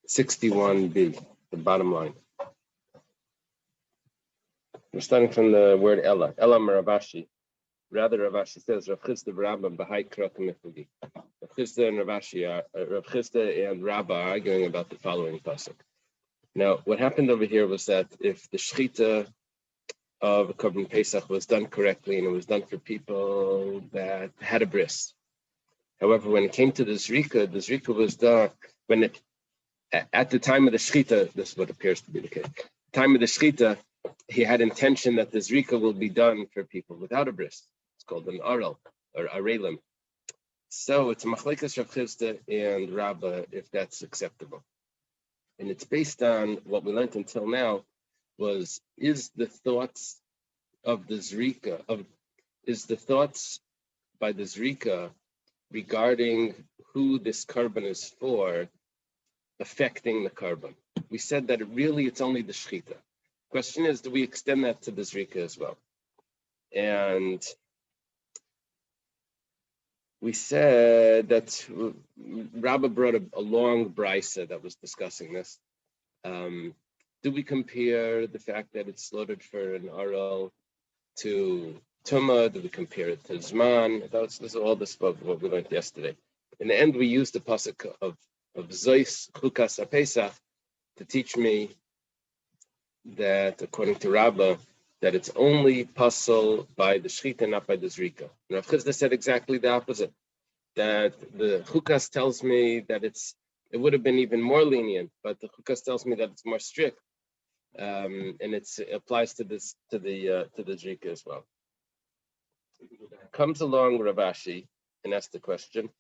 61b, the bottom line. We're starting from the word Ella. Ella Maravashi. Rather, Ravashi says, Rav Chisda v'Rabba b'hai krok mifugi. Rav Chisda and Ravashi Rav Chisda and Rabba are arguing about the following pasuk. Now, what happened over here was that if the shechita of a Korban Pesach was done correctly and it was done for people that had a bris. However, when it came to the zrika was done at the time of the shechita. This is what appears to be the case. Time of the shechita, he had intention that the zrika will be done for people without a bris. It's called an aral or arelim. So it's machlekes Rav Chisda and Rabba if that's acceptable, and it's based on what we learned until now. Is the thoughts by the zrika regarding who this korban is for affecting the korban? We said that it's only the shechita. Question is, do we extend that to the zrika as well? And we said that Rabba brought a long brisa that was discussing this. Do we compare the fact that it's slaughtered for an aral to Tumah? Do we compare it to Zman? This is all this of what we learned yesterday. In the end, we used the pasuk of Zois Chukas HaPesach to teach me that, according to Rabbah, that it's only pasul by the shechita, not by the zrika. And Rav Chisda said exactly the opposite. That the Chukas tells me that it would have been even more lenient, but the Chukas tells me that it's more strict. And it applies to the zrika as well. Comes along Ravashi and asks the question,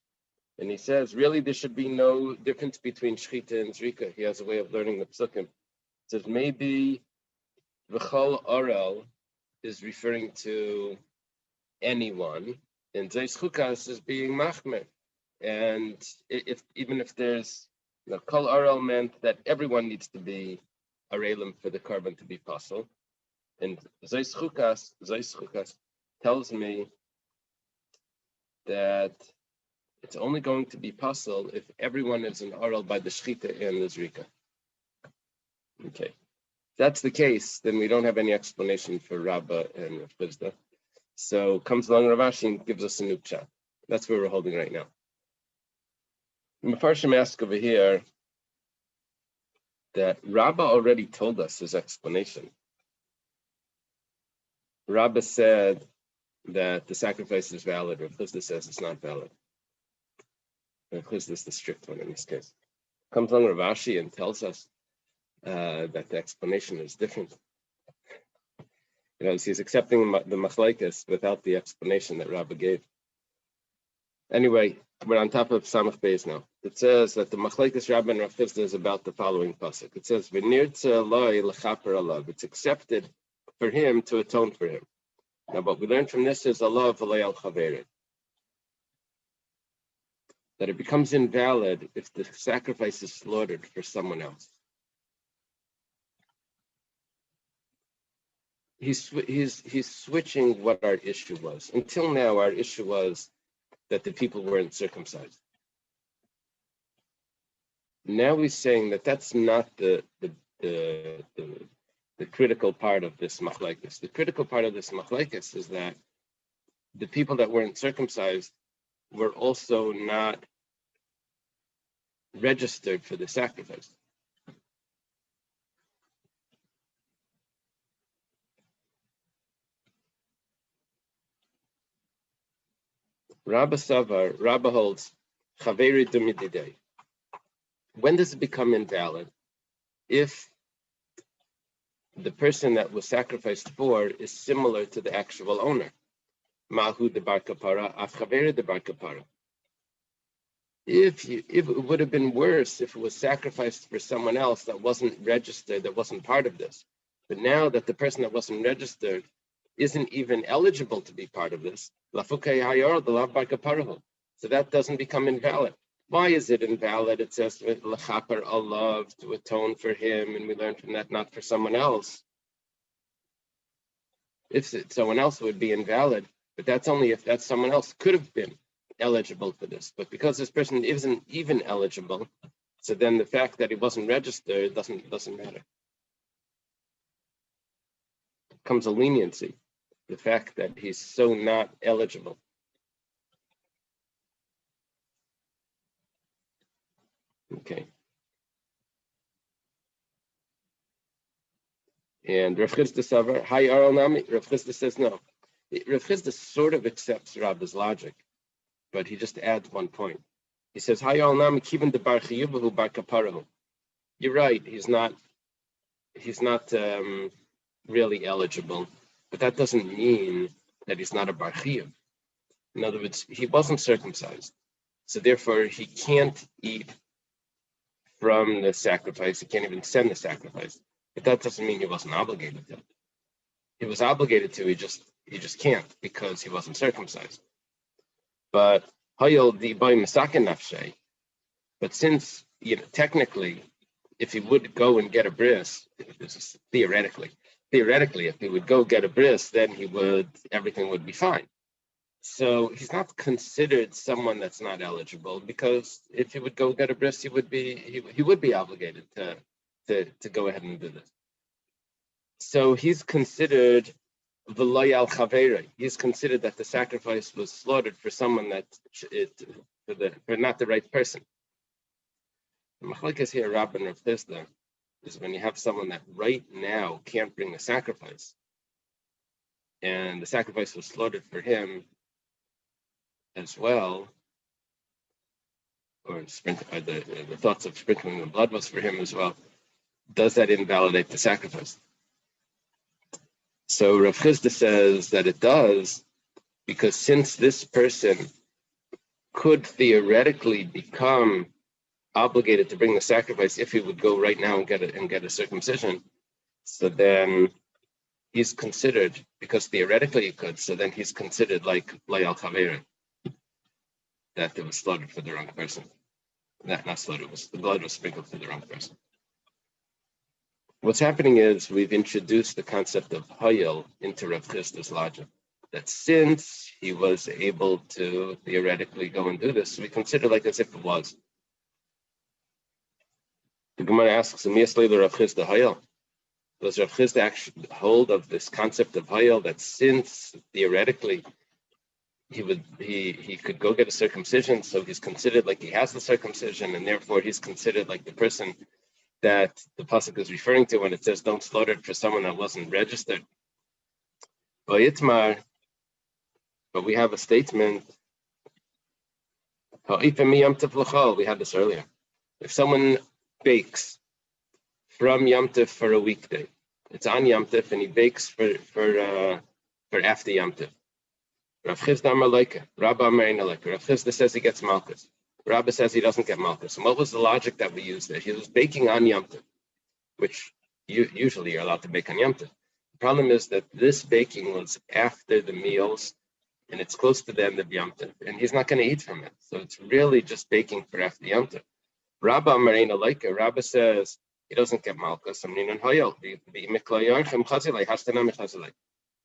and he says, really, there should be no difference between shechita and zrika. He has a way of learning the psukim. He says maybe v'chol oral is referring to anyone, and zeis chukas is being machmer. And even if there's kol oral meant that everyone needs to be arelim for the korban to be pasul, and zeis chukas tells me that it's only going to be pasul if everyone is an oral by the shechita and the zrika. Okay, if that's the case, then we don't have any explanation for Rabbah and Rav Chisda. So comes along Ravashi and gives us a new chat. That's where we're holding right now. Mefarshim ask over here that Rabbah already told us his explanation. Rabbah said that the sacrifice is valid. Rav Chisda says it's not valid. Rav Chisda is the strict one in this case. Comes along Ravashi and tells us that the explanation is different. He's accepting the machlekes without the explanation that Rabbah gave. Anyway, we're on top of Samach Beis now. It says that the machlekes Rabbah and Rav Chisda is about the following pasuk. It says, "V'nirtza Eloi l'chaper alav." It's accepted for him to atone for him. Now, what we learned from this is Allah v'lei al chaverit, that it becomes invalid if the sacrifice is slaughtered for someone else. He's switching what our issue was. Until now, our issue was that the people weren't circumcised. Now he's saying that that's not the critical part of this machlekes. The critical part of this machlekes is that the people that weren't circumcised were also not registered for the sacrifice. Rabba Savar, Rabba holds, Chaveri Dumididei. When does it become invalid? If the person that was sacrificed for is similar to the actual owner. Mahu de bar kapara, af Chaveri de bar kapara. If it would have been worse if it was sacrificed for someone else that wasn't registered, that wasn't part of this. But now that the person that wasn't registered isn't even eligible to be part of this, so that doesn't become invalid. Why is it invalid? It says l'chaper alav, to atone for him, and we learn from that not for someone else. If someone else would be invalid, but that's only if that someone else could have been eligible for this. But because this person isn't even eligible, So then the fact that he wasn't registered doesn't matter. It comes a leniency. The fact that he's so not eligible. Okay. And Rav Chisda Savar, Hi Aral Nami. Rav Chisda says no. Rav Chisda sort of accepts Rabba's logic, but he just adds one point. He says, Hi Aral Nami, Kivan de Bar Chiyuvahu Bar Kaparahu. You're right, he's not really eligible, but that doesn't mean that he's not a Bar Chiyuv. In other words, he wasn't circumcised, so therefore he can't eat from the sacrifice. He can't even send the sacrifice. But that doesn't mean he wasn't obligated to. He was obligated to. He just can't because he wasn't circumcised. But hayol di boy misaken nafshay. But since technically, if he would go and get a bris, this is theoretically, if he would go get a bris, then everything would be fine. So he's not considered someone that's not eligible, because if he would go get a bris, he would be obligated to go ahead and do this. So he's considered v'lo al chaveri. He's considered that the sacrifice was slaughtered for someone for not the right person. The machlokes here, Rav and Rav Chisda, is when you have someone that right now can't bring a sacrifice, and the sacrifice was slaughtered for him as well, or the thoughts of sprinkling the blood was for him as well. Does that invalidate the sacrifice? So Rav Chisda says that it does, because since this person could theoretically become obligated to bring the sacrifice if he would go right now and get a circumcision, so then he's considered, because theoretically he could, so then he's considered like Layal Chaveri, that it was slaughtered for the wrong person. Not slaughtered, the blood was sprinkled for the wrong person. What's happening is we've introduced the concept of Hayel into Rav Chisda's logic, that since he was able to theoretically go and do this, we consider like as if it was. The Gemara asks, Rav Chisda Hayel? Does Rav Chisda actually hold of this concept of Hayel, that since theoretically he could go get a circumcision, so he's considered like he has the circumcision, and therefore he's considered like the person that the pasuk is referring to when it says don't slaughter it for someone that wasn't registered. But we have a statement. We had this earlier. If someone bakes from Yom Tov for a weekday, it's on Yom Tov, and he bakes for after Yom Tov. Rav Chisda Amar Leika, Rabba Amar Eina Leika. Rav Chisda says he gets malchus. Rabba says he doesn't get malchus. And what was the logic that we used there? He was baking on Yom Tov, which usually you're allowed to bake on Yom Tov. The problem is that this baking was after the meals, and it's close to the end of Yom Tov, and he's not going to eat from it. So it's really just baking for after Yom Tov. Rabba Amar Eina Leika. Rabba says he doesn't get malchus.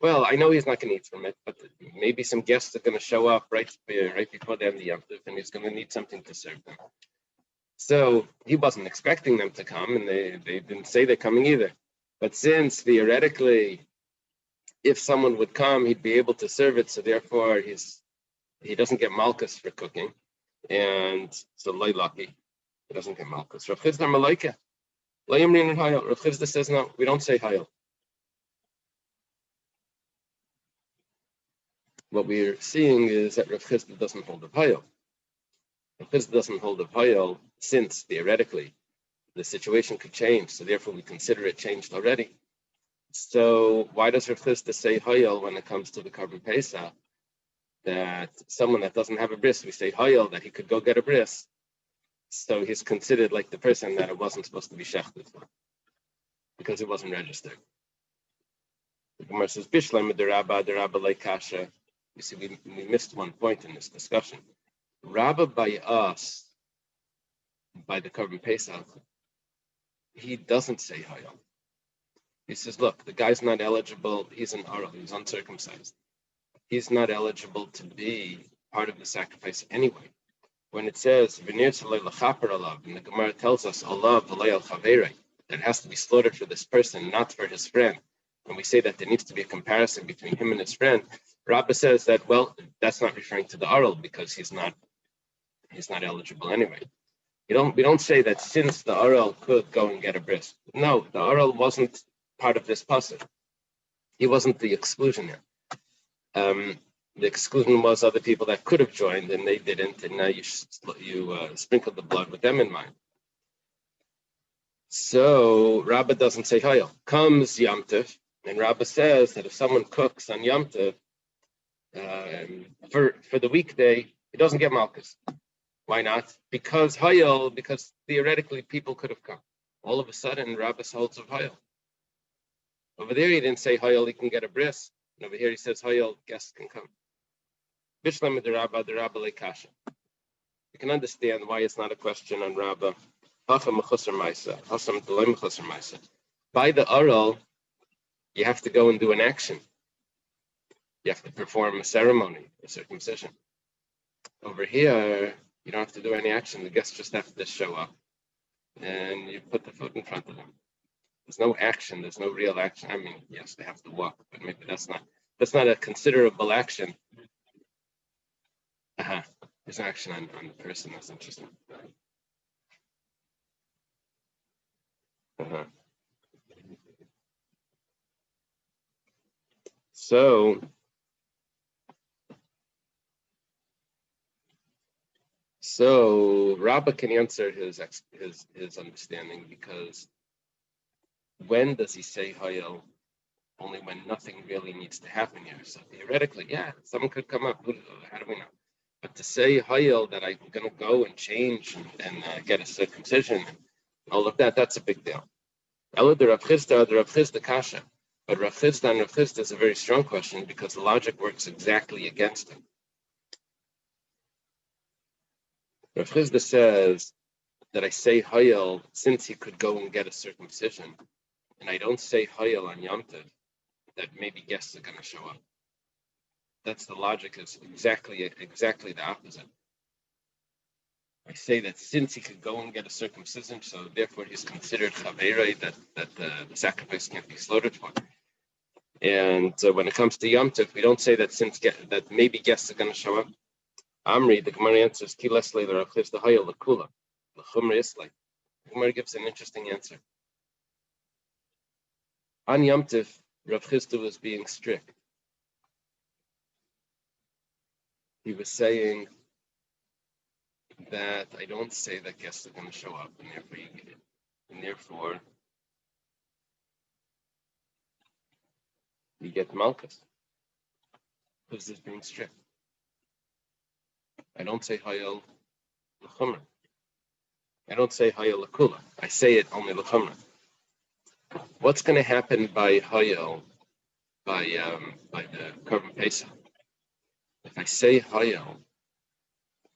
Well, I know he's not going to eat from it, but maybe some guests are going to show up right before the end of Yom Tov, and he's going to need something to serve them. So he wasn't expecting them to come, and they didn't say they're coming either. But since theoretically, if someone would come, he'd be able to serve it, so therefore he doesn't get malchus for cooking, and so loy lucky, he doesn't get malchus. Rav Chisda Malaika, Rav Chisda says no, we don't say hayel. What we're seeing is that Rav Chisda doesn't hold of hayel. Rav Chisda doesn't hold of hayel since theoretically the situation could change, so therefore we consider it changed already. So why does Rav Chisda say hayel when it comes to the Korban Pesach? That someone that doesn't have a bris, we say hayel that he could go get a bris, so he's considered like the person that it wasn't supposed to be shechted for, because it wasn't registered. The Gemara says Bishlam the Rabba like kasha. You see, we missed one point in this discussion. Rabba by us, by the Korban Pesach, he doesn't say hayel. He says, look, the guy's not eligible. He's an Aral. He's uncircumcised. He's not eligible to be part of the sacrifice anyway. when it says "V'nir tzalei l'chaper alav," and the Gemara tells us "Alav v'lei al chaverei," that it has to be slaughtered for this person, not for his friend. When we say that there needs to be a comparison between him and his friend, Rabbah says that, well, that's not referring to the Aral because he's not eligible anyway. We don't say that since the Aral could go and get a bris. No, the Aral wasn't part of this pasuk. He wasn't the exclusion here. The exclusion was other people that could have joined and they didn't, and now you sprinkled the blood with them in mind. So Rabbah doesn't say Hayel. Comes Yom Tov, and Rabbah says that if someone cooks on Yom Tov for the weekday, he doesn't get Malchus. Why not? Because theoretically people could have come. All of a sudden, Rabbah holds of Hayel. Over there, he didn't say Hayel, he can get a bris. And over here, he says Hayel, guests can come. Bishlam the Rabbah lekasha. You can understand why it's not a question on Rabbah. By the Aral, you have to go and do an action. You have to perform a ceremony, a circumcision. Over here, you don't have to do any action. The guests just have to show up, and you put the food in front of them. There's no action. There's no real action. I mean, yes, they have to walk, but maybe that's not a considerable action. There's action on the person. That's interesting. So Rabbah can answer his understanding, because when does he say Hayel? Only when nothing really needs to happen here. So theoretically, yeah, someone could come up. How do we know? But to say Hayel, that I'm going to go and change and get a circumcision and all of that, that's a big deal. Ella the Rav Chisda kasha. But Rav Chisda is a very strong question, because the logic works exactly against him. Rav Chisda says that I say Hayel since he could go and get a circumcision, and I don't say Hayel on Yom Tov, that maybe guests are going to show up. That's the logic, is exactly the opposite. I say that since he could go and get a circumcision, so therefore he's considered chaverei, that the sacrifice can't be slaughtered for. And when it comes to Yom Tov, we don't say that that maybe guests are going to show up. Amri, the Gemara answers, Ki leslei l'Rav Chisda Hayel l'kula, l'chumra islei. The Gemara gives an interesting answer. On Yom Tov, Rav Chisda was being strict. He was saying that I don't say that guests are going to show up, and therefore you get it. And therefore you get Malchus. Because he's being strict. I don't say Hayel l'chumra. I don't say Hayel l'kula. I say it only l'chumra. What's going to happen by Hayel, by the Korban Pesach? If I say Hayel,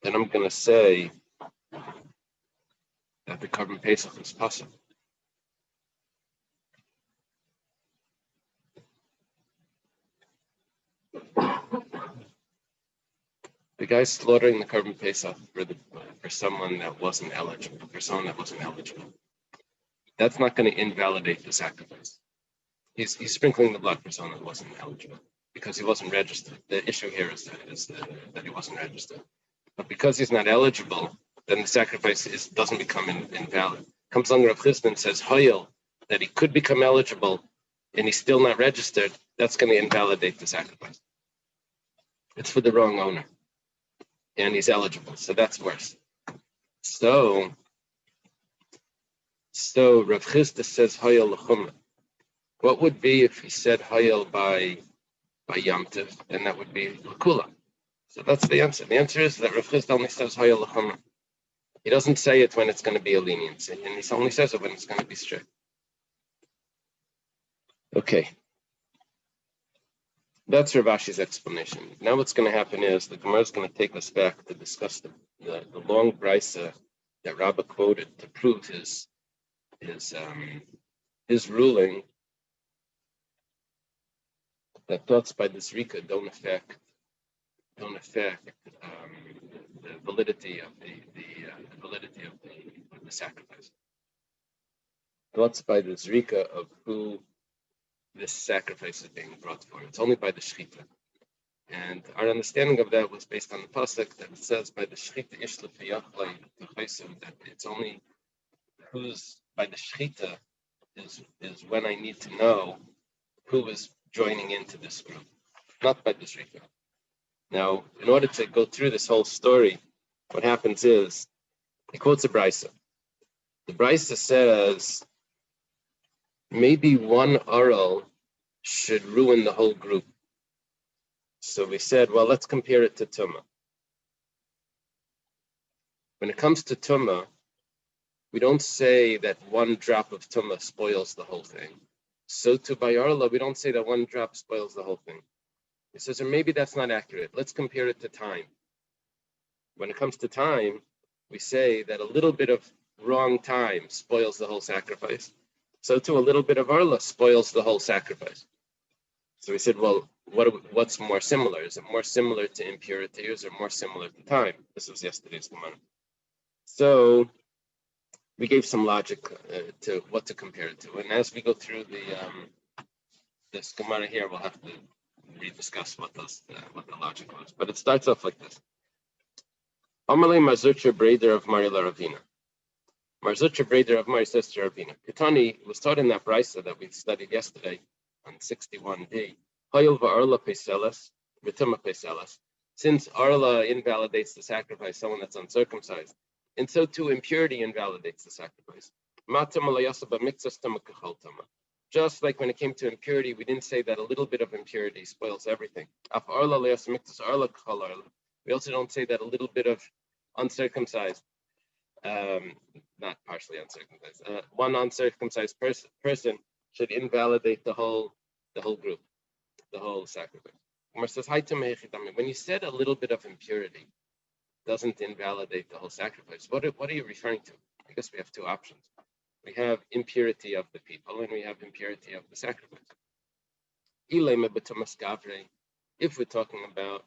then I'm going to say that the Korban Pesach is possible. The guy slaughtering the Korban Pesach for someone that wasn't eligible, that's not going to invalidate the sacrifice. He's sprinkling the blood for someone that wasn't eligible because he wasn't registered. The issue here is that he wasn't registered. But because he's not eligible, then the sacrifice doesn't become invalid. Comes along Rav Chisda and says Hayel, that he could become eligible and he's still not registered, that's going to invalidate the sacrifice. It's for the wrong owner. And he's eligible, so that's worse. So Rav Chisda says Hayel l'chumra. What would be if he said Hayel by Yom Tov, and that would be l'kula? So that's the answer. The answer is that Rav Chisda only says Hayel l'chumra. He doesn't say it when it's going to be a leniency, and he only says it when it's going to be strict. Okay. That's Rav Ashi's explanation. Now what's going to happen is the Gemara is going to take us back to discuss the long brisa that Rabbah quoted to prove his ruling that thoughts by this Rika don't affect validity of the validity of the sacrifice. Not by the zrika of who this sacrifice is being brought for. It's only by the shechita. And our understanding of that was based on the pasuk that it says by the shechita ishlef yachlei t'chaisim, that it's only who's by the shechita is when I need to know who is joining into this group, not by the shechita. Now, in order to go through this whole story, what happens is he quotes a brisa. The brisa says maybe one oral should ruin the whole group. So we said, well, let's compare it to Tumah. When it comes to Tumah, we don't say that one drop of Tumah spoils the whole thing. So to by Arla, we don't say that one drop spoils the whole thing. He says, or maybe that's not accurate. Let's compare it to time. When it comes to time, we say that a little bit of wrong time spoils the whole sacrifice. So too, a little bit of Arla spoils the whole sacrifice. So we said, well, what's more similar? Is it more similar to impurity, or is it more similar to time? This was yesterday's Gemara. So we gave some logic to what to compare it to. And as we go through this Gemara here, we'll have to rediscuss what the logic was. But it starts off like this. Amalei Marzutra Breder of Marila Ravina. Marzutra Breder of Mari says to Ravina. Ketani was taught in that brisa that we studied yesterday on 61d. Hayil va'arla peselas, v'tuma peselas. Since arla invalidates the sacrifice, someone that's uncircumcised, and so too impurity invalidates the sacrifice. Just like when it came to impurity, we didn't say that a little bit of impurity spoils everything. We also don't say that a little bit of uncircumcised, not partially uncircumcised, one uncircumcised person should invalidate the whole group, the whole sacrifice. Umar says, when you said a little bit of impurity doesn't invalidate the whole sacrifice, what are you referring to? I guess we have two options. We have impurity of the people and we have impurity of the sacrifice. If we're talking about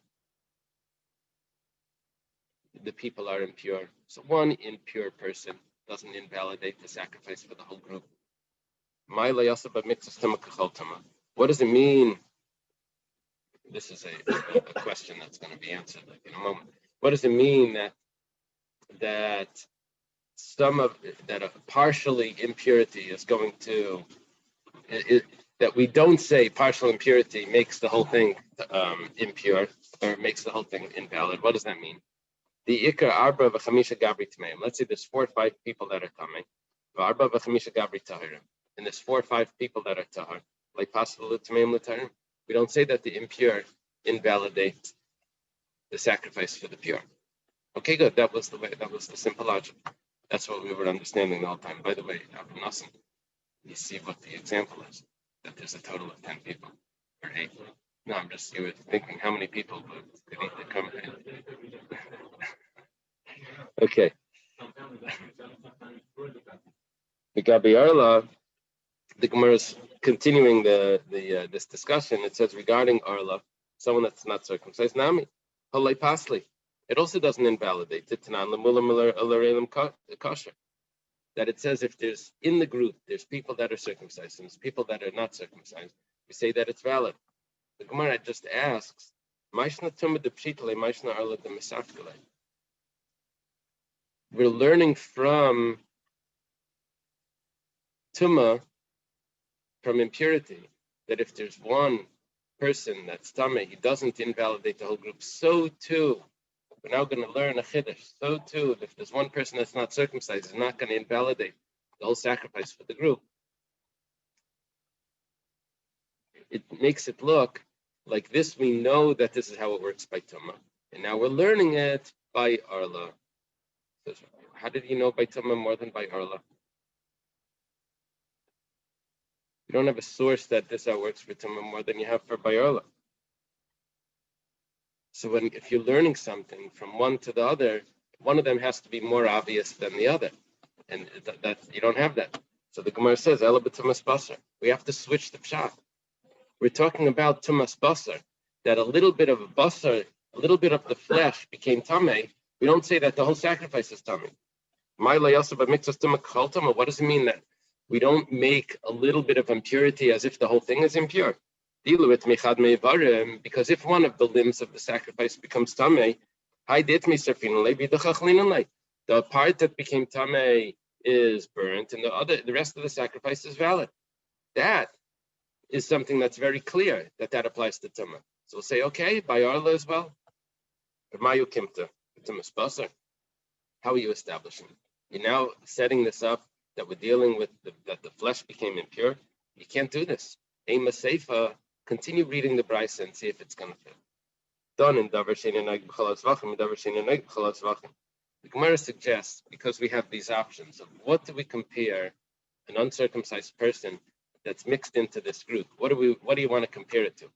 the people are impure, so one impure person doesn't invalidate the sacrifice for the whole group. What does it mean? This is a question that's going to be answered in a moment. What does it mean that a partially impurity is going to that we don't say partial impurity makes the whole thing impure or makes the whole thing invalid? What does that mean? The ikar arba v'chamisha gabri tmeim. Let's say there's 4 or 5 people that are coming. Arba v'chamisha gabri tahirim. And there's 4 or 5 people that are tahar. Like possible tmeim l'tahirim. We don't say that the impure invalidate the sacrifice for the pure. Okay, good. That was the simple logic. That's what we were understanding the whole time. By the way, Abu Nassim, you see what the example is. That there's a total of 10 people or 8. No, you were thinking how many people would need to come here. Okay. The Gabi Arla, the Gemara is continuing this discussion. It says regarding Arla, someone that's not circumcised, Nami, Halay Pasli. It also doesn't invalidate it. That it says if there's in the group, there's people that are circumcised and there's people that are not circumcised, we say that it's valid. The Gemara just asks, we're learning from Tumah, from impurity, that if there's one person that's Tameh, he doesn't invalidate the whole group. So too, we're now going to learn a Chiddush. So too, if there's one person that's not circumcised, it's not going to invalidate the whole sacrifice for the group. It makes it look like this. We know that this is how it works by Tumah. And now we're learning it by Arla. How did you know by Tumah more than by Arla? You don't have a source that this how works for Tumah more than you have for by Arla. So if you're learning something from one to the other, one of them has to be more obvious than the other. And that you don't have that. So the Gemara says, Ela b'tumas basar. We have to switch the pshat. We're talking about tumas basar, that a little bit of basar, a little bit of the flesh became tamei, We don't say that the whole sacrifice is tummy. What does it mean that we don't make a little bit of impurity as if the whole thing is impure? Because if one of the limbs of the sacrifice becomes tamei, the part that became tamei is burnt, and the rest of the sacrifice is valid. That is something that's very clear that applies to tumah. So we'll say, okay, by arla as well. How are you establishing? You're now setting this up that we're dealing with that the flesh became impure. You can't do this. Ema Seifa, continue reading the Brisa and see if it's going to fit. Done in Davar Shein Enag B'Chalas Vachim, Davar Shein Enag B'Chalas Vachim. The Gemara suggests, because we have these options of what do we compare an uncircumcised person that's mixed into this group? What do you want to compare it to?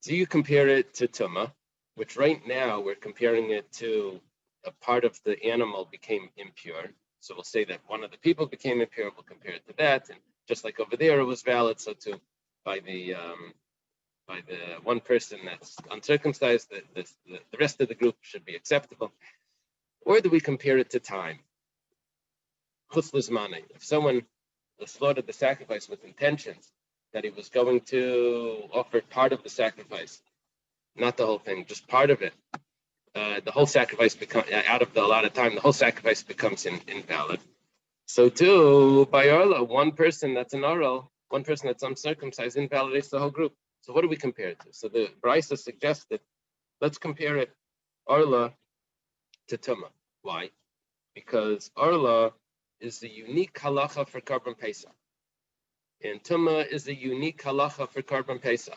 Do you compare it to Tumah, which right now we're comparing it to a part of the animal became impure. So we'll say that one of the people became impure, we'll compare it to that. And just like over there it was valid, so too by the one person that's uncircumcised, the rest of the group should be acceptable. Or do we compare it to time? If someone slaughtered the sacrifice with intentions that he was going to offer part of the sacrifice, not the whole thing, just part of it, the whole sacrifice becomes, out of the allotted time, the whole sacrifice becomes invalid. So too, by Arla, one person that's an Aral, one person that's uncircumcised invalidates the whole group. So what do we compare it to? So the Brisa suggested, let's compare it, Arla to Tumah. Why? Because Arla is the unique halacha for Karban Pesach. And Tumah is a unique halacha for Karban Pesach.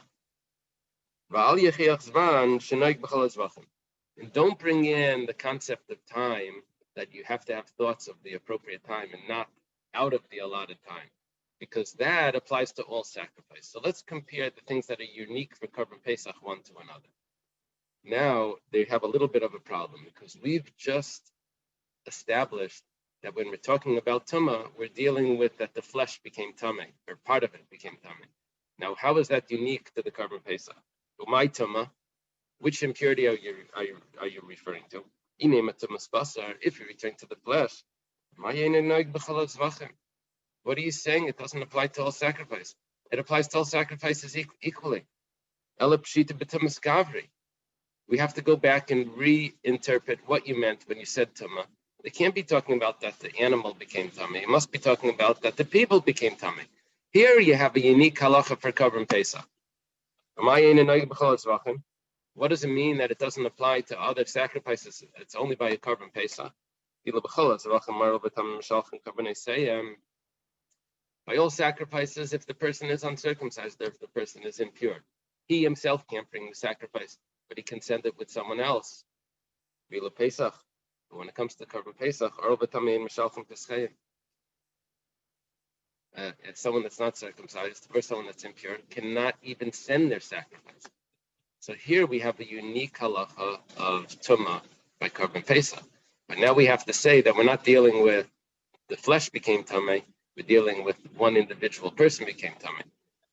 And don't bring in the concept of time that you have to have thoughts of the appropriate time and not out of the allotted time, because that applies to all sacrifice. So let's compare the things that are unique for Karban Pesach one to another. Now they have a little bit of a problem because we've just established that when we're talking about Tumah, we're dealing with that the flesh became Tameh, or part of it became Tameh. Now, how is that unique to the Karban Pesach? My Tumah, which impurity are you referring to? If you return to the flesh, what are you saying? It doesn't apply to all sacrifice. It applies to all sacrifices equally. We have to go back and reinterpret what you meant when you said Tumah. They can't be talking about that the animal became Tameh. It must be talking about that the people became Tameh. Here you have a unique halacha for Karban Pesach. What does it mean that it doesn't apply to other sacrifices? It's only by a Karban Pesach. By all sacrifices, if the person is uncircumcised, if the person is impure, he himself can't bring the sacrifice, but he can send it with someone else. When it comes to Karban Pesach, it's someone that's not circumcised or someone that's impure cannot even send their sacrifice. So here we have a unique halacha of Tumah by Karban Pesach. But now we have to say that we're not dealing with the flesh became Tameh, we're dealing with one individual person became Tameh.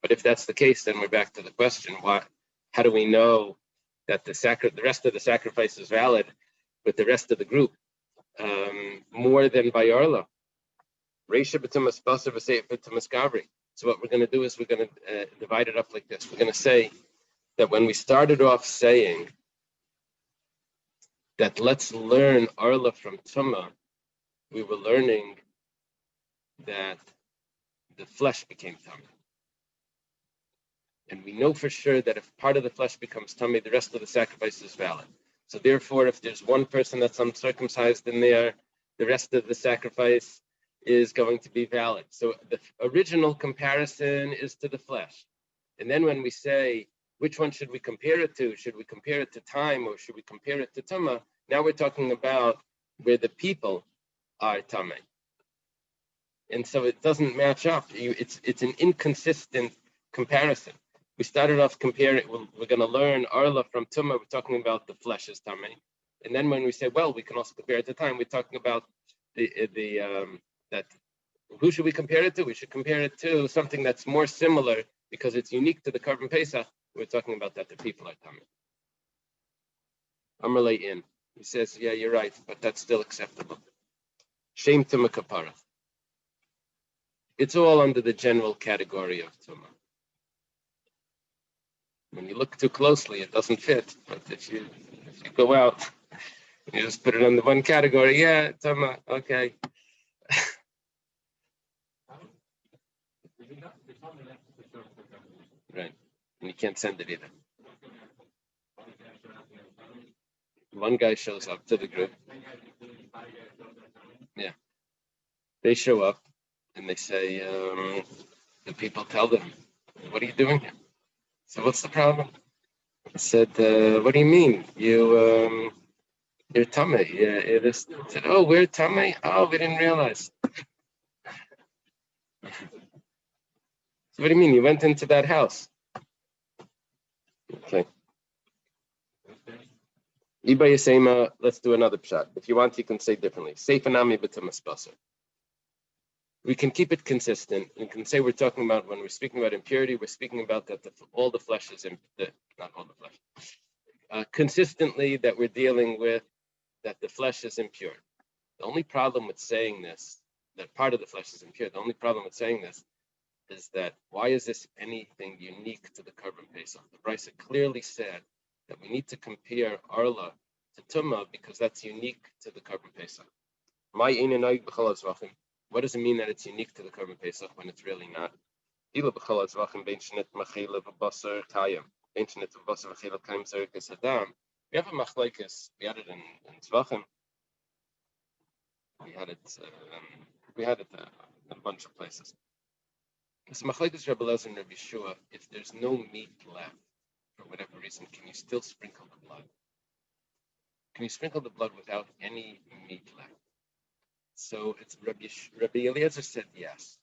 But if that's the case, then we're back to the question, how do we know that the rest of the sacrifice is valid with the rest of the group more than by Arla? So what we're going to do is we're going to divide it up like this. We're going to say that when we started off saying that let's learn Arla from Tumah, we were learning that the flesh became Tameh. And we know for sure that if part of the flesh becomes Tameh, the rest of the sacrifice is valid. So therefore, if there's one person that's uncircumcised in there, the rest of the sacrifice is going to be valid. So the original comparison is to the flesh. And then when we say, which one should we compare it to? Should we compare it to time or should we compare it to Tumah? Now we're talking about where the people are Tameh. And so it doesn't match up. It's an inconsistent comparison. We started off comparing, we're going to learn Arla from Tumah, we're talking about the flesh is Tameh. And then when we say, well, we can also compare it to time, we're talking about that who should we compare it to? We should compare it to something that's more similar because it's unique to the Karban Pesach. We're talking about that the people are Tameh. Amrlei in. He says, yeah, you're right, but that's still acceptable. Shem Tumah Kapara. It's all under the general category of Tumah. When you look too closely, it doesn't fit. But if you go out, you just put it under one category, yeah, Tumah, okay. Right. And you can't send it either. One guy shows up to the group. Yeah. They show up and they say, the people tell them, what are you doing here? So what's the problem? I said, what do you mean? You're tummy. Yeah, it is. I said, oh, we're tummy? Oh, we didn't realize. So what do you mean? You went into that house? Okay. Iba Yasema, let's do another pshat. If you want, you can say differently. Seifanami b'tumas basar. We can keep it consistent. We can say we're talking about, when we're speaking about impurity, we're speaking about that all the flesh is not all the flesh. Consistently, that we're dealing with that the flesh is impure. The only problem with saying this, that part of the flesh is impure, the only problem with saying this is that why is this anything unique to the Korban Pesach? The Brisa clearly said that we need to compare Arla to Tumah because that's unique to the Korban Pesach. What does it mean that it's unique to the Korban Pesach when it's really not? We have a machlokes. We had it in Tzvachim. We had it in a bunch of places. So machlokes Rebbe Elazar and Rabbi Yeshua, if there's no meat left for whatever reason, can you still sprinkle the blood? Can you sprinkle the blood without any meat left? So it's Rabbi Eliezer said yes,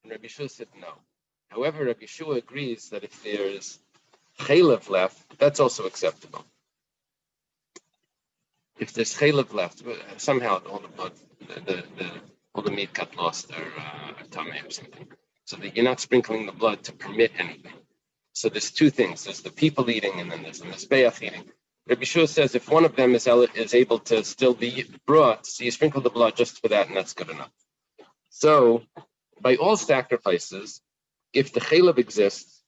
and Rabbi Yeshua said no. However, Rabbi Yeshua agrees that if there's chaylev left, that's also acceptable. If there's chaylev left, somehow all the blood, all the meat got lost or tamei or something, so that you're not sprinkling the blood to permit anything. So there's two things: there's the people eating, and then there's the mizbeach eating. Rabbi Yeshua says if one of them is able to still be brought, so you sprinkle the blood just for that, and that's good enough. So by all sacrifices, if the chaylev exists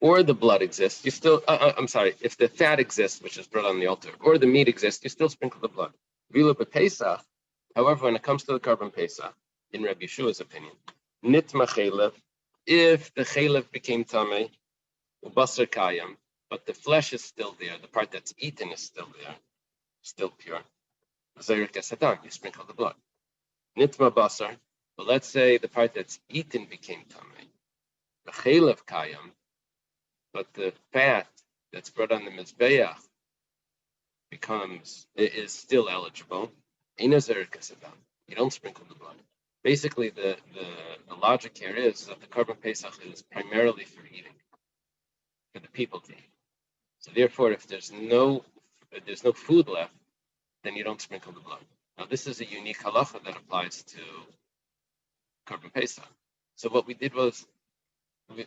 or the blood exists, you still, if the fat exists, which is brought on the altar, or the meat exists, you still sprinkle the blood. Vila b'Pesach, however, when it comes to the Korban Pesach, in Rabbi Yeshua's opinion, nitma chaylev, if the chaylev became tamei, ubasar kayam, but the flesh is still there, the part that's eaten is still there, still pure. You sprinkle the blood. Nitma basar, but let's say the part that's eaten became tamei. The chaylev kayam, but the fat that's brought on the mizbeach is still eligible. You don't sprinkle the blood. Basically, the logic here is that the Korban Pesach is primarily for eating, for the people to eat. So therefore, if there's no food left, then you don't sprinkle the blood. Now, this is a unique halacha that applies to Korban Pesach. So what we did was we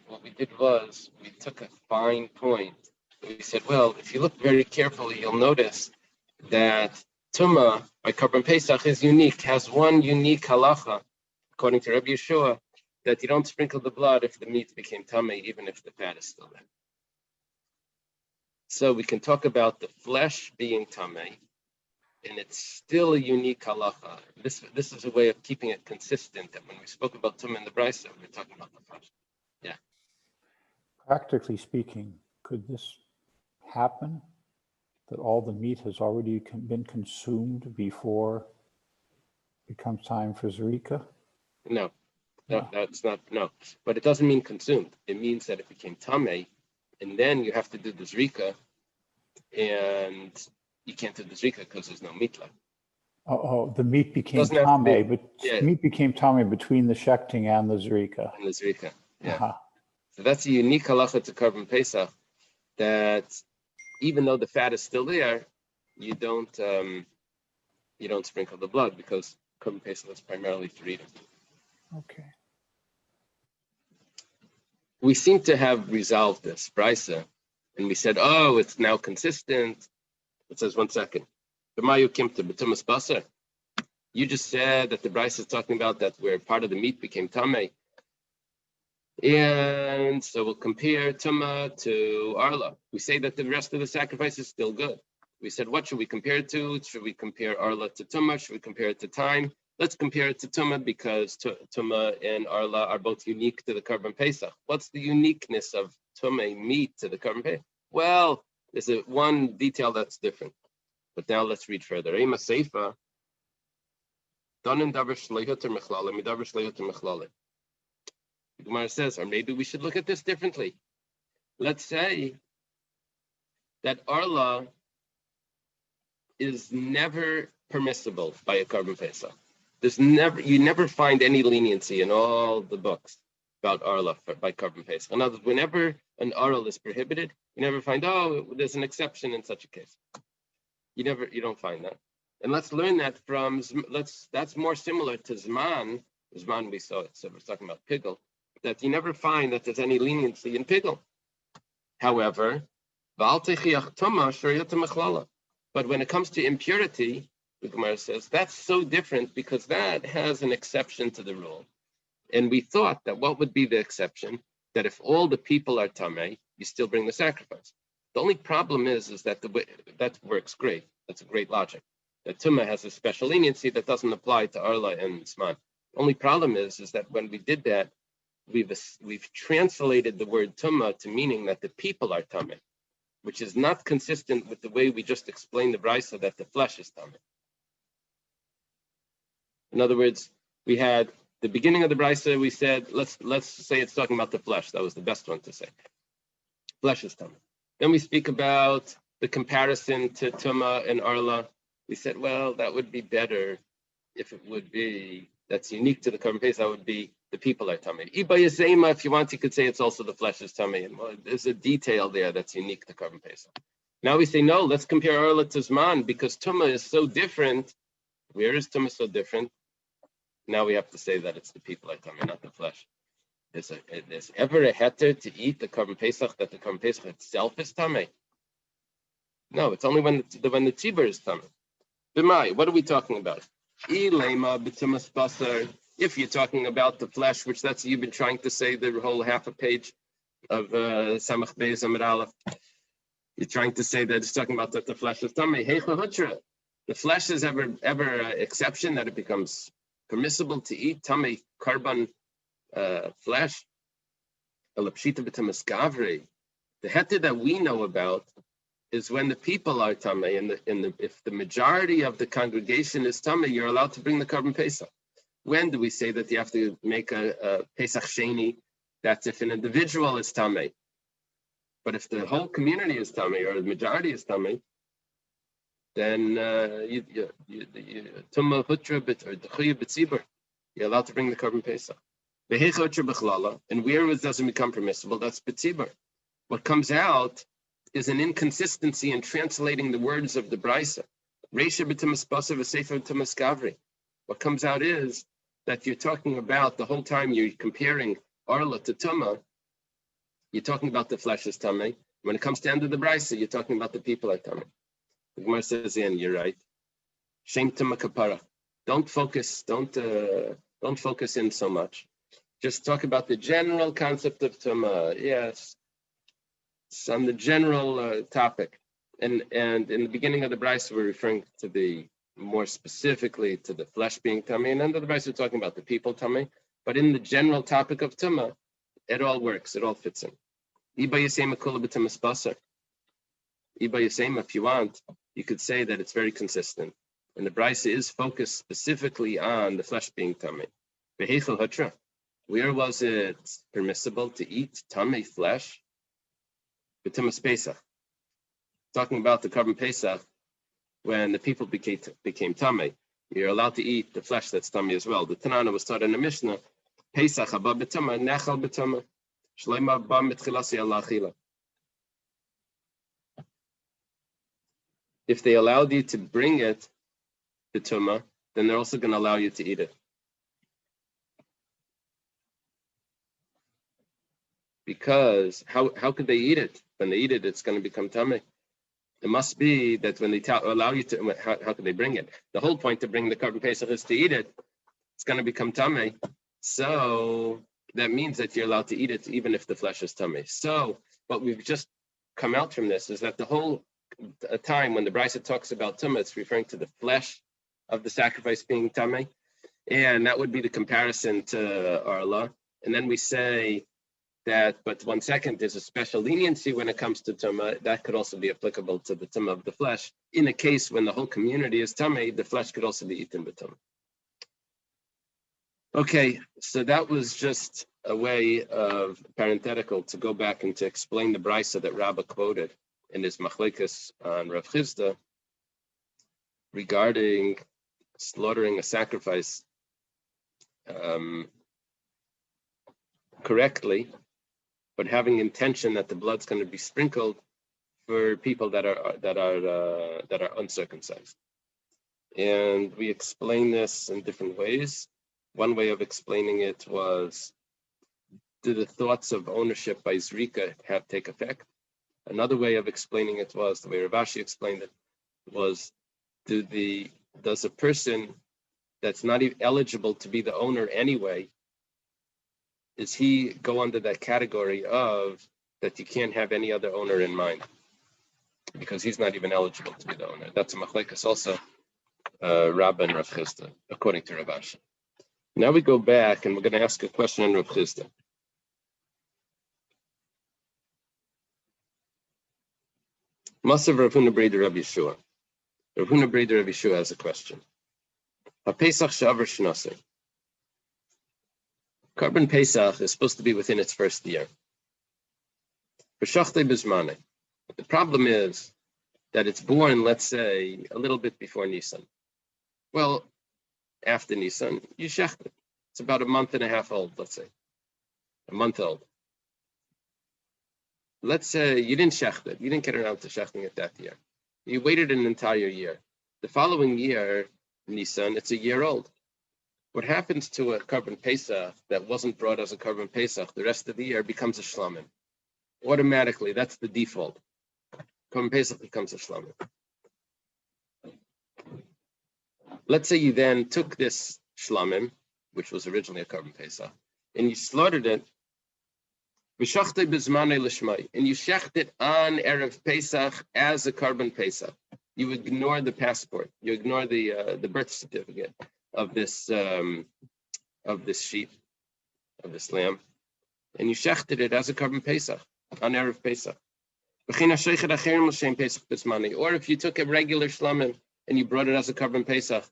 took a fine point. We said, well, if you look very carefully, you'll notice that Tumah by Korban Pesach is unique, has one unique halacha, according to Rabbi Yeshua, that you don't sprinkle the blood if the meat became tamei, even if the fat is still there. So we can talk about the flesh being tamei, and it's still a unique halacha. This is a way of keeping it consistent, that when we spoke about Tumah in the Brisa, we're talking about the flesh. Yeah. Practically speaking, could this happen, that all the meat has already been consumed before it comes time for Zrika? No, that's not, no. But it doesn't mean consumed. It means that it became tamei, and then you have to do the Zrika, and you can't do the Zrika because there's no meat left. Oh, the meat became tamei, but yeah. Meat became tamei between the shechting and the Zrika. And the Zrika, yeah. Uh-huh. So that's a unique halacha to Korban Pesach, that even though the fat is still there, you don't sprinkle the blood because Korban Pesach is primarily for eating. Okay. We seem to have resolved this, Brisa, and we said, oh, it's now consistent. It says 1 second. B'mayu kimta b'tumas basar. You just said that the Bryce is talking about that where part of the meat became tamei. And so we'll compare Tuma to Arla. We say that the rest of the sacrifice is still good. We said, what should we compare it to? Should we compare Arla to Tuma? Should we compare it to time? Let's compare it to Tuma because Tuma and Arla are both unique to the Korban Pesach. What's the uniqueness of Tuma meat to the Korban Pesach? Well, there's one detail that's different. But now let's read further. Ema Seifa. Donin davar shleihuter mechlale, midavar shleihuter mechlale. The Gemara says, or maybe we should look at this differently. Let's say that Arla is never permissible by a Korban Pesach. You never find any leniency in all the books about Arla by Korban Pesach. In other words, whenever an Arla is prohibited, you never find, there's an exception in such a case. You don't find that. And let's learn that that's more similar to Zman. Zman we saw it, so we're talking about Pigel. That you never find that there's any leniency in Pigel. However, but when it comes to impurity, the Gemara says that's so different because that has an exception to the rule. And we thought that what would be the exception? That if all the people are tamei, you still bring the sacrifice. The only problem is that that works great. That's a great logic. That Tumah has a special leniency that doesn't apply to Arla and Zman. The only problem is that when we did that, we've translated the word Tumah to meaning that the people are tamei, which is not consistent with the way we just explained the brisa that the flesh is tamei. In other words, we had the beginning of the brisa. We said let's say it's talking about the flesh. That was the best one to say. Flesh is tamei. Then we speak about the comparison to Tumah and Arla. We said, well, that would be better if it would be that's unique to the Korban Pesach. That would be the people are tamei. Iba Yisema, if you want, you could say it's also the flesh is tamei. And well, there's a detail there that's unique to Korban Pesach. Now we say, no, let's compare Arla to Zman because Tumah is so different. Where is Tumah so different? Now we have to say that it's the people are tamei, not the flesh. There's ever a heter to eat the Korban Pesach that the Korban Pesach itself is tamei? No, it's only when the tzibur is tamei. B'mai, what are we talking about? If you're talking about the flesh, which that's you've been trying to say the whole half a page of Samach Beis Amud Aleph, you're trying to say that it's talking about that the flesh is tamei. The flesh is ever exception that it becomes permissible to eat tamei korban flesh. The heter that we know about is when the people are tamei, and if the majority of the congregation is tamei, you're allowed to bring the Korban Pesach. When do we say that you have to make a Pesach Sheni? That's if an individual is tamei. But if the whole community is tamei or the majority is tamei, then Tumah Hutra or Dechuya B'tzibur, you're allowed to bring the Korban Pesach. And where it doesn't become permissible, that's B'tzibur. What comes out is an inconsistency in translating the words of the brisa. What comes out is that you're talking about the whole time you're comparing Arla to Tumah, you're talking about the flesh is tamei. When it comes to end of the brisa, you're talking about the people are tamei. The Gemara says, you're right. Shem Tumah kapara. Don't focus in so much. Just talk about the general concept of Tumah. Yes. It's on the general topic, and in the beginning of the brisa we're referring to the more specifically to the flesh being tamei, and under the brisa we're talking about the people tamei. But in the general topic of tumah, it all works. It all fits in. Iba yisema kula b'tumas basar. Iba yisema, if you want, you could say that it's very consistent, and the brisa is focused specifically on the flesh being tamei. Behechel hatra. Where was it permissible to eat tamei flesh? B'tumas Pesach, talking about the Korban Pesach, when the people became tamei, you're allowed to eat the flesh that's tamei as well. The Tanana was taught in the Mishnah, Pesach haba b'tumah, nechal b'tumah, shleima ba mitchilasi ala achila. If they allowed you to bring it to tumah, then they're also going to allow you to eat it. Because how could they eat it? When they eat it, it's going to become tamei. It must be that when they allow you to, how can they bring it? The whole point to bring the carbon pesach is to eat it. It's going to become tamei. So that means that you're allowed to eat it even if the flesh is tamei. So what we've just come out from this is that the whole time when the Brisa talks about tumah, it's referring to the flesh of the sacrifice being tamei. And that would be the comparison to Arla. And then we say that, but 1 second, there's a special leniency when it comes to tumah. That could also be applicable to the tumah of the flesh. In a case when the whole community is tamei, the flesh could also be eaten with tumah. Okay, so that was just a way of parenthetical to go back and to explain the brisa that Rabbah quoted in his machlekes on Rav Chisda regarding slaughtering a sacrifice correctly, but having intention that the blood's going to be sprinkled for people that are uncircumcised. And we explain this in different ways. One way of explaining it was, do the thoughts of ownership by Zrika take effect? Another way of explaining it was, the way Rav Ashi explained it, was, does a person that's not even eligible to be the owner anyway, is he go under that category of that you can't have any other owner in mind because he's not even eligible to be the owner? That's a machlekes also, Rabbah and Rav Chisda, according to Rav Ashi. Now we go back and we're going to ask a question on Rav Chisda. Masav Rav Huna Breder Rav Yeshua. Rav Huna Breder Rav Yeshua has a question. HaPesach Shavar Shnasei. Carbon Pesach is supposed to be within its first year. The problem is that it's born, let's say, a little bit before Nisan. Well, after Nisan, you shecht it. It's about a month and a half old, let's say. A month old. Let's say you didn't shecht it. You didn't get around to shechting it that year. You waited an entire year. The following year, Nisan, it's a year old. What happens to a carbon Pesach that wasn't brought as a carbon Pesach the rest of the year becomes a shlamim. Automatically, that's the default. Carbon Pesach becomes a shlamim. Let's say you then took this shlamim, which was originally a carbon Pesach, and you slaughtered it, and you shecht it on Erev Pesach as a carbon Pesach. You ignore the passport. You ignore the birth certificate of this sheep, of this lamb, and you shechted it as a carbon Pesach on Erev Pesach. Or if you took a regular shlamim and you brought it as a carbon Pesach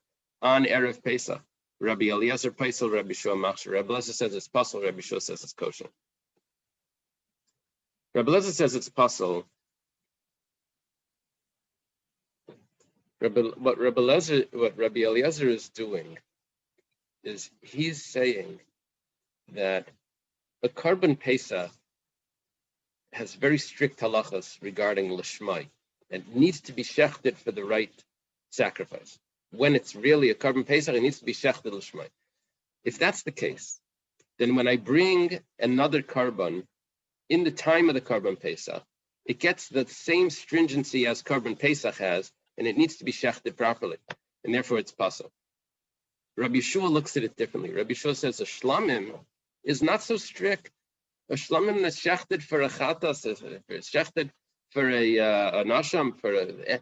on Erev Pesach, Rabbi Eliezer Paisel, Rabbi Shua Machshir. Rabbi Eliezer says it's possible, Rabbi Shua says it's kosher. Rabbi Eliezer says it's possible. What Rabbi Eliezer is doing is he's saying that a carbon Pesach has very strict halachas regarding lishmai and needs to be shechted for the right sacrifice. When it's really a carbon Pesach, it needs to be shechted lishmai. If that's the case, then when I bring another carbon in the time of the carbon Pesach, it gets the same stringency as carbon Pesach has, and it needs to be shechted properly, and therefore it's possible. Rabbi Yeshua looks at it differently. Rabbi Yeshua says a shlamim is not so strict. A shlamim that's shechted for a chatas, shechted for a nasham, for a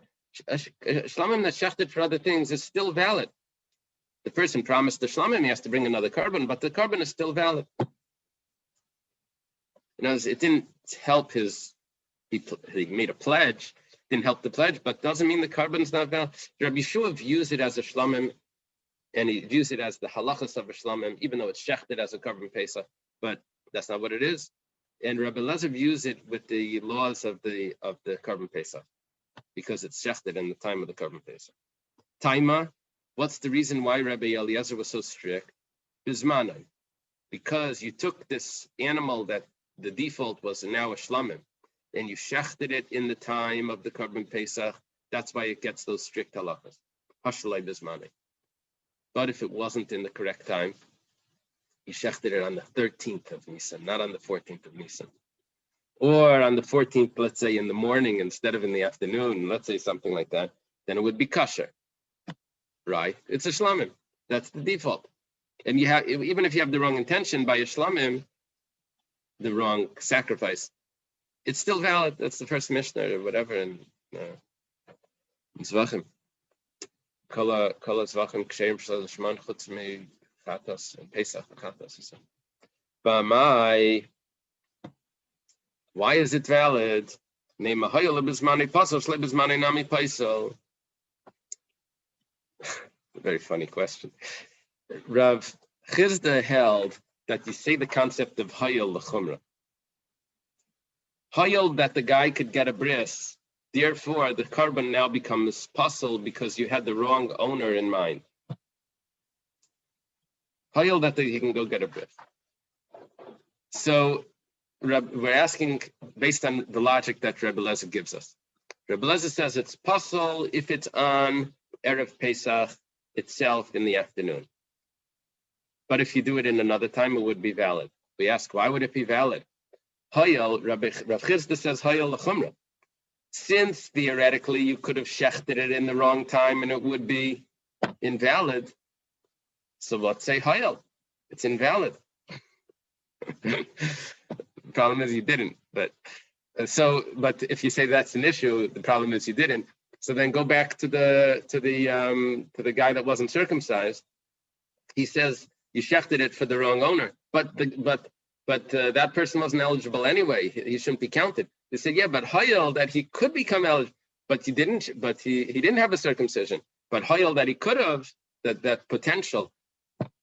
shlamim that's shechted for other things is still valid. The person promised the shlamim, he has to bring another carbon, but the carbon is still valid. It didn't help he made a pledge, didn't help the pledge, but doesn't mean the carbon's not valid. Rabbi Yeshua views it as a shlamim, and he views it as the halachas of a shlamim, even though it's shechted as a carbon Pesach, but that's not what it is. And Rabbi Eliezer views it with the laws of the carbon Pesach, because it's shechted in the time of the carbon Pesach. Taima, what's the reason why Rabbi Eliezer was so strict? Bizmanan, because you took this animal that the default was now a shlamim, and you shechted it in the time of the carbon Pesach. That's why it gets those strict halachas. Hashalai bizmani. But if it wasn't in the correct time, you shechted it on the 13th of Nisan, not on the 14th of Nisan. or on the 14th, let's say in the morning instead of in the afternoon, let's say something like that, then it would be kosher, right? It's a shlamim. That's the default. And you have, even if you have the wrong intention by a shlamim, the wrong sacrifice, it's still valid. That's the first Mishnah or whatever. And Zvachim. Kala Zvachim Ksheim Shal Shman Chutz Me Chatos and Pesach Chatos. B'mai. Why is it valid? Name a hayol lebizmani pasol shlebizmani nami paisol. Very funny question. Rav Chizda held that you say the concept of hayol l'chumra. Hayol that the guy could get a bris. Therefore, the carbon now becomes pasol because you had the wrong owner in mind. Hayol that he can go get a bris. So we're asking based on the logic that Rebbe Lezer gives us. Rebbe Lezer says it's pasol if it's on Erev Pesach itself in the afternoon. But if you do it in another time, it would be valid. We ask, why would it be valid? Hayol, Rav Chizda says hayol l'chumra. Since theoretically you could have shechted it in the wrong time and it would be invalid, so let's say hayol, it's invalid. The problem is you didn't. But if you say that's an issue, the problem is you didn't. So then go back to the guy that wasn't circumcised. He says you shechted it for the wrong owner, but that person wasn't eligible anyway. He shouldn't be counted. They said, yeah, but hayol that he could become eligible, but he didn't. But he didn't have a circumcision. But hayol that he could have, that potential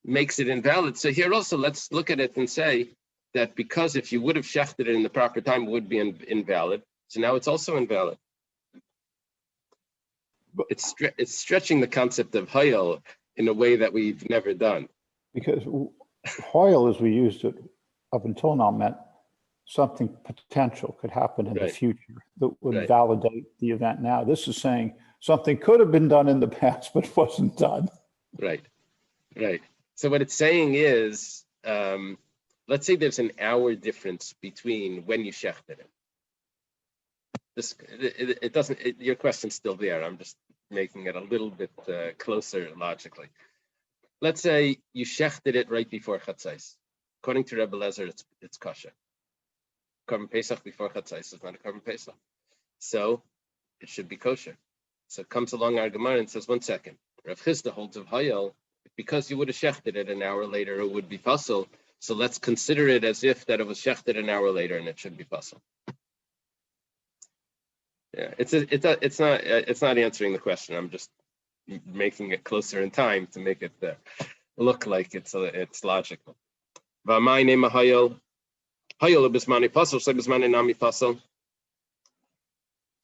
makes it invalid. So here also, let's look at it and say that because if you would have shechted it in the proper time, it would be invalid. So now it's also invalid. It's stretching the concept of hayol in a way that we've never done. Because hayol, as we used it up until now, meant something potential could happen in the future that would validate the event now. This is saying something could have been done in the past, but wasn't done. Right. So what it's saying is, let's say there's an hour difference between when you shechted it. It doesn't. Your question's still there. I'm just making it a little bit closer logically. Let's say you shechted it right before Chatzais. According to Rebbe Lezer, it's kosher. Korban Pesach before Chatzais is not a Korban Pesach, so it should be kosher. So it comes along our Gemara and says, 1 second. Rav Chizda holds of hayol, because you would have shechted it an hour later, it would be pasol. So let's consider it as if that it was shechted an hour later and it should be pasol. Yeah, it's not answering the question. I'm just making it closer in time to make it look like it's logical. V'amay nema hayol bismani pasol, so bismani nami pasol.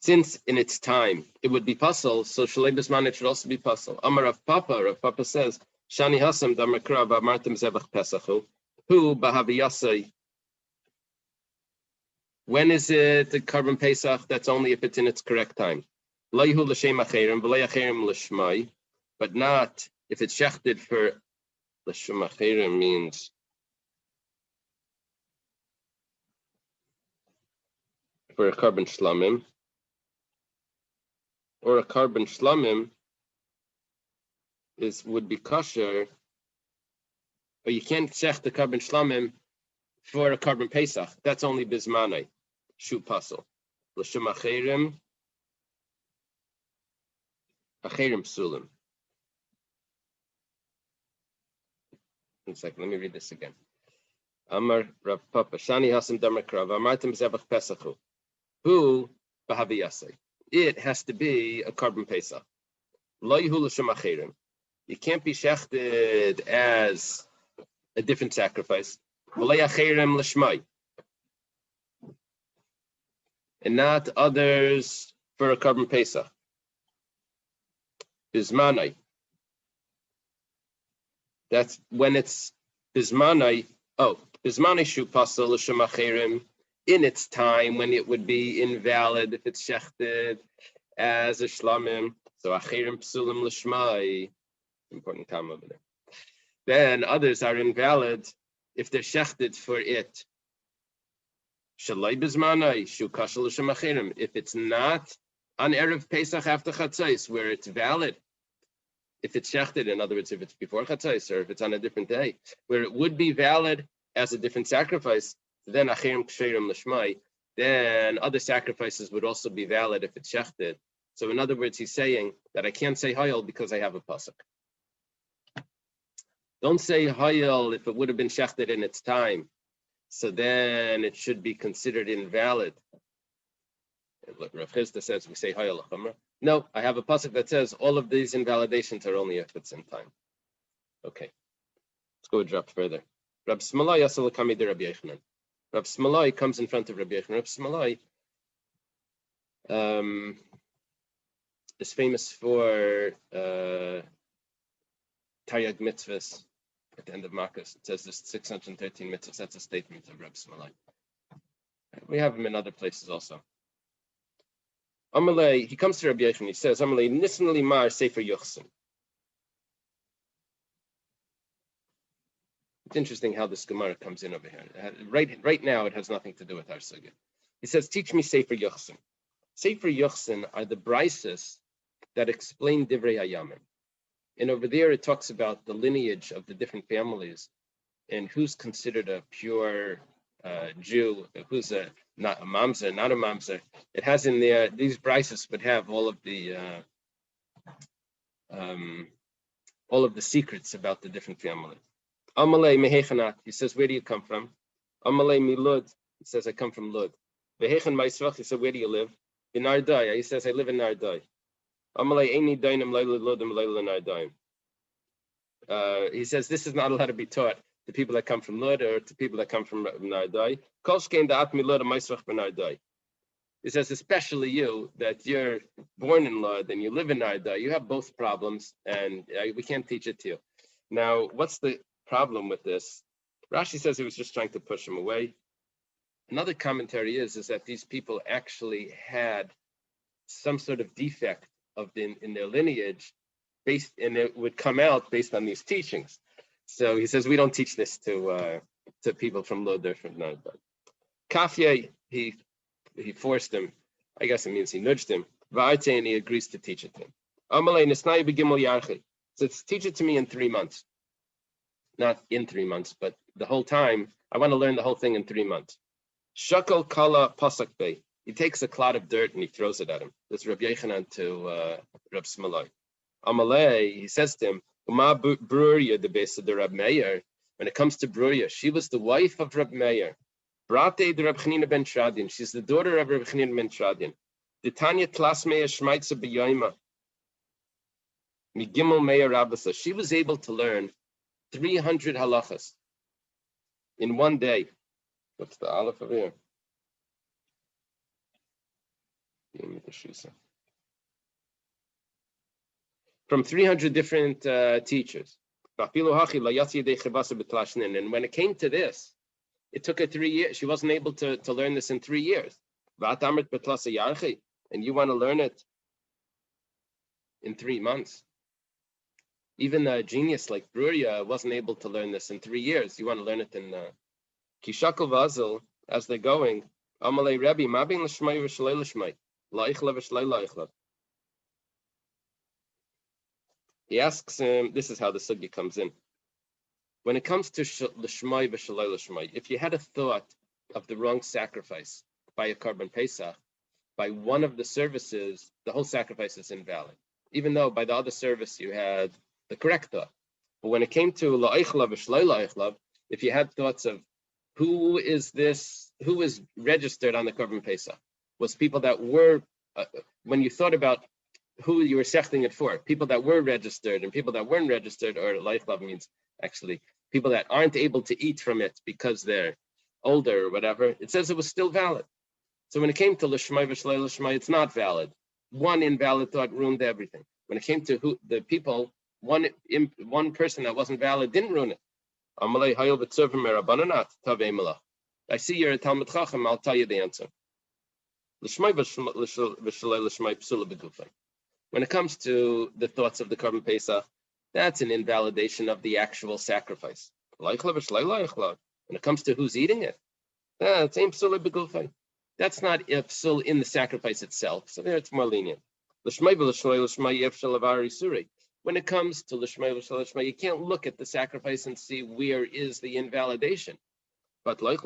Since in its time it would be pasol, so shalei bismani should also be pasol. Amar Rav Papa says, Shani hasam damakra v'amartem zevach pesachu, hu b'haviyasai. When is it the Korban Pesach? That's only if it's in its correct time. Loihu l'shem acherim v'lei acherim l'shmai, but not if it's shechted for l'shem acherim means for a Korban shlamim, or a Korban shlamim would be kosher, but you can't shech the Korban shlamim for a Korban Pesach. That's only bismanai, shu pasel. L'shem acherim psulim. 1 second, let me read this again. Amar Rav Papa, Shani Hasim Damakra, Amartim Zebach Pesachu. Who b'haviyasei? It has to be a Korban Pesach. Lo yihu l'shem acherim. You can't be shechted as a different sacrifice. V'lei acherim l'shmai. And not others for a Korban Pesach. Bismanai. That's when it's bismanai. Oh, bismanai shu pasal l'shem acherim. In its time when it would be invalid if it's shechted as a shlamim. So acherim psulim l'shmai. Important time over there. Then others are invalid if they're shechted for it. Shalai bizmanai shu kashal l'shem achirim. If it's not on Erev Pesach after Chatzos, where it's valid, if it's shechted, in other words, if it's before Chatzos or if it's on a different day, where it would be valid as a different sacrifice, then achirim ksherim l'shmai, then other sacrifices would also be valid if it's shechted. So in other words, he's saying that I can't say Hayel because I have a pasuk. Don't say Hayel if it would have been shechted in its time. So then it should be considered invalid. Look, Rav Chisda says we say Hayel Chumrah. No, I have a pasuk that says all of these invalidations are only if it's in time. Okay, let's go a drop further. Rab Smalai Yasal Kami de Rabbi Yechanan. Rab Smalai comes in front of Rabbi Yechanan. Rab Smalai is famous for Taryag mitzvahs. At the end of Marcus, it says there's 613 mitzvahs. That's a statement of Rab Smalai. We have him in other places also. Amalei, he comes to Rabbi Yechanan. He says, Amalei Nisan Limar Sefer Yochsin. It's interesting how this Gemara comes in over here. Right now, it has nothing to do with our sugya. He says, teach me Sefer Yochsin. Sefer Yochsin are the brises that explain Divrei Hayamim. And over there, it talks about the lineage of the different families and who's considered a pure Jew, who's not a mamzer, not a mamzer. It has in there, these brises would have all of the secrets about the different families. Amalei mehechanat, he says, where do you come from? Amalei milud, he says, I come from Lud. Vehechan ma'israch, he said, where do you live? In Nardai, he says, I live in Nardai. Amalei eini dainim leila ludim leila Nardai. He says, this is not allowed to be taught to people that come from Lud or to people that come from Nardai. Kol shkein da'at milud ma'israch b'Nardai. He says, especially you, that you're born in Lud and you live in Nardai, you have both problems, and we can't teach it to you. Now, what's the problem with this? Rashi says he was just trying to push him away. Another commentary is that these people actually had some sort of defect in their lineage, and it would come out based on these teachings. So he says we don't teach this to people from Lod or from Nardai. Kafye, he forced him. I guess it means he nudged him. Va'arte, and he agrees to teach it to him. Amalei nisnai b'gimel yarchi. So teach it to me in 3 months. Not in 3 months, but the whole time. I want to learn the whole thing in 3 months. Shakal kala pasak bey. He takes a clod of dirt and he throws it at him. This is Rabbi Yechanan to Rab Smalai. Amalei, he says to him, Uma Bruria the base of the Rab Meir. When it comes to Bruria, she was the wife of Rab Meir. Brate the Rab Chanina ben Shradin. She's the daughter of Rab Chanina ben Shradin. The Tanya Tlas Meir Shmaitza B'Yoima. Migimel Meir Rabbasa. She was able to learn 300 halachas in one day. What's the aleph over here? From 300 different teachers. And when it came to this, it took her 3 years. She wasn't able to learn this in 3 years. And you want to learn it in 3 months. Even a genius like Bruria wasn't able to learn this in 3 years. You want to learn it in Kishakal Vazel, as they're going, Amalei Rebbe, Mabin Lashmai Vishalei Lashmai, Laichla Vishalei Laichla. He asks him, this is how the sugya comes in. When it comes to Lashmai Vishalei Lashmai, if you had a thought of the wrong sacrifice by a Korban Pesach, by one of the services, the whole sacrifice is invalid. Even though by the other service you had the correct thought. But when it came to Laichla Vishalei Laichla, if you had thoughts of who is registered on the Korban Pesach, was people that were, when you thought about who you were sechting it for, people that were registered and people that weren't registered, or Leichlav means actually people that aren't able to eat from it because they're older or whatever, it says it was still valid. So when it came to Lishmai V'Shlei Lishmai, it's not valid. One invalid thought ruined everything. When it came to the people, one person that wasn't valid didn't ruin it. I see you're a Talmud Chacham, I'll tell you the answer. When it comes to the thoughts of the Korban Pesach, that's an invalidation of the actual sacrifice. When it comes to who's eating it, It's aim psul begufay. That's not a psul in the sacrifice itself. So there it's more lenient. When it comes to l'shmai, you can't look at the sacrifice and see where is the invalidation. But when it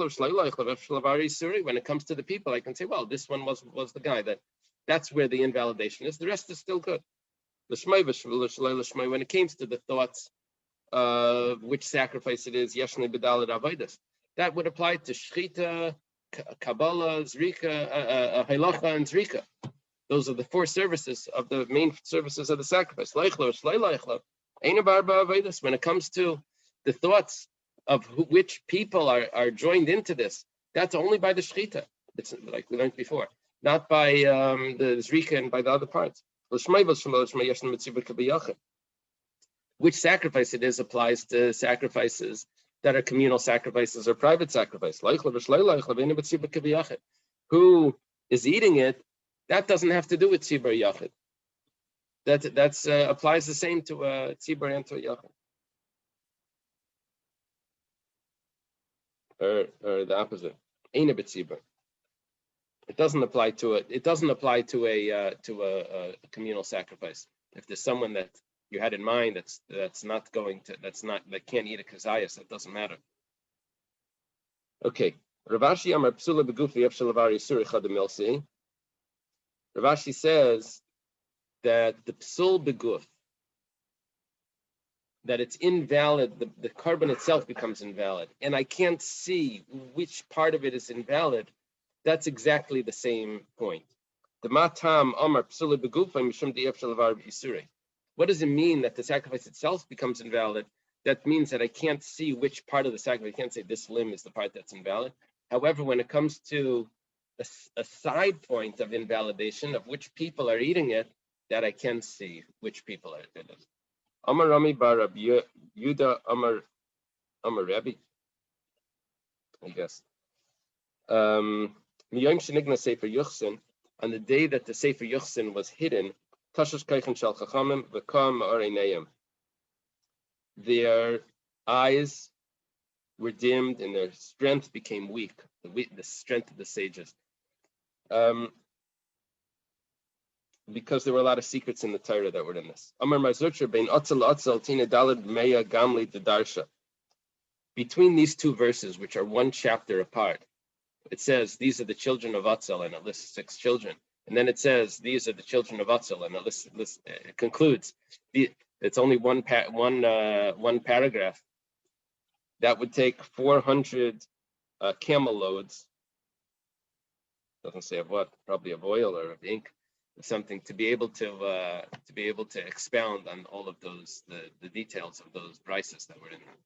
comes to the people, I can say, well, this one was the guy that's where the invalidation is. The rest is still good. When it came to the thoughts of which sacrifice it is, that would apply to shchita, kabbalah, zrika, halacha, and zrika. Those are the four services of the main services of the sacrifice. When it comes to the thoughts of which people are joined into this, that's only by the shechita. It's like we learned before, not by the zrika and by the other parts. Which sacrifice it is applies to sacrifices that are communal sacrifices or private sacrifice. Who is eating it? That doesn't have to do with tzibur yachid. That's applies the same to tzibur and to a yachid, or the opposite. Ain't a tzibur. It doesn't apply to it. It doesn't apply to a communal sacrifice. If there's someone that you had in mind that can't eat a kazayas, that doesn't matter. Okay. Ravashi Amar Psula Begufi Efshalavari Suri Chadamilsi. Ravashi says that the psul beguf, that it's invalid, the carbon itself becomes invalid, and I can't see which part of it is invalid. That's exactly the same point. The matam amar psul begufa mishum di'ef shalavar b'isuri. What does it mean that the sacrifice itself becomes invalid? That means that I can't see which part of the sacrifice. I can't say this limb is the part that's invalid. However, when it comes to a side point of invalidation of which people are eating it, that I can see which people are eating it. Amar Rami bar Rabbi Yuda Amar Rabbi, I guess. On the day that the Sefer Yuchsin was hidden, their eyes were dimmed and their strength became weak, the strength of the sages. Because there were a lot of secrets in the Torah that were in this. Between these two verses, which are one chapter apart, it says, these are the children of Atzel, and it lists 6 children. And then it says, these are the children of Atzel, and it concludes. It's only one paragraph. That would take 400 camel loads. Doesn't say of what, probably of oil or of ink, or something, to be able to expound on all of those, the details of those brises that were in there.